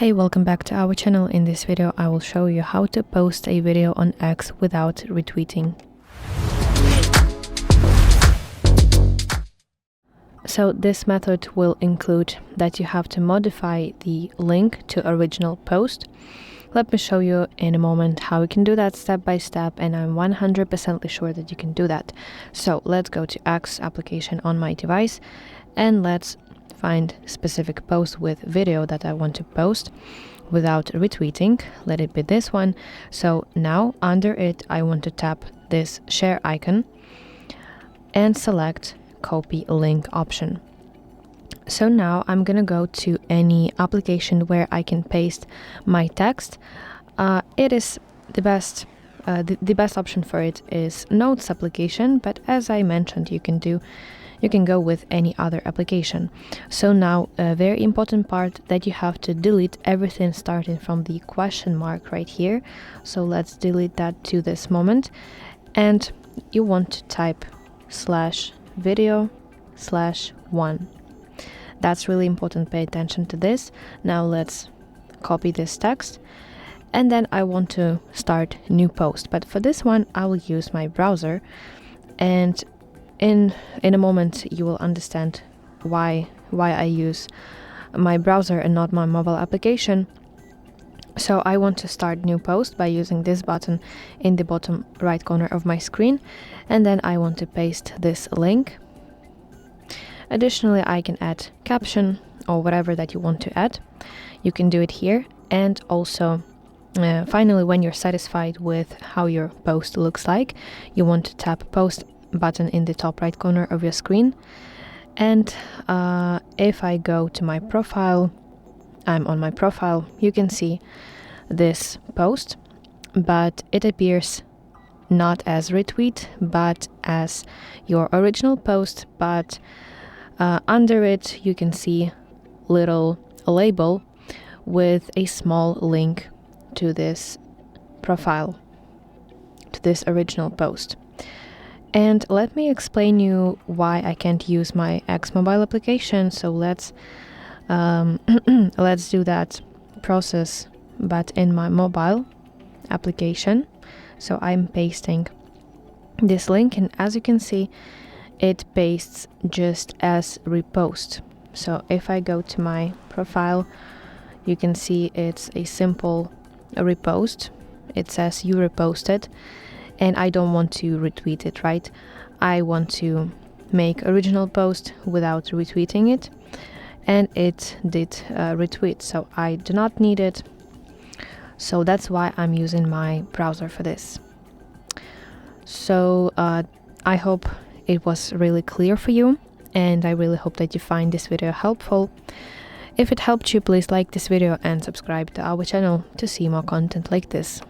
Hey, welcome back to our channel. In this video I will show you how to post a video on X without retweeting. So this method will include that you have to modify the link to original post. Let me show you in a moment how you can do that step by step, and I'm 100% sure that you can do that. So let's go to X application on my device and let's find specific post with video that I want to post without retweeting. Let it be this one. So now under it I want to tap this share icon and select copy link option. So now I'm gonna go to any application where I can paste my text. It is the best option for it is Notes application, but as I mentioned, you can go with any other application. So now a very important part that you have to delete everything starting from the question mark right here. So let's delete that to this moment, and you want to type /video/1. That's really important. Pay attention to this. Now let's copy this text, and then I want to start new post, but for this one I will use my browser, and in a moment you will understand why I use my browser and not my mobile application. So I want to start new post by using this button in the bottom right corner of my screen, and then I want to paste this link. Additionally, I can add caption or whatever that you want to add. You can do it here, and also finally, when you're satisfied with how your post looks like, you want to tap post button in the top right corner of your screen. And if I go to my profile, I'm on my profile, you can see this post, but it appears not as retweet but as your original post. But under it you can see little label with a small link to this profile, to this original post. And let me explain you why I can't use my X mobile application. So let's let's do that process, but in my mobile application. So I'm pasting this link, and as you can see, it pastes just as repost. So if I go to my profile, you can see it's a simple repost. It says you reposted, and I don't want to retweet it, right? I want to make original post without retweeting it, and it did retweet, so I do not need it. So that's why I'm using my browser for this. So I hope it was really clear for you, and I really hope that you find this video helpful. If it helped you, please like this video and subscribe to our channel to see more content like this.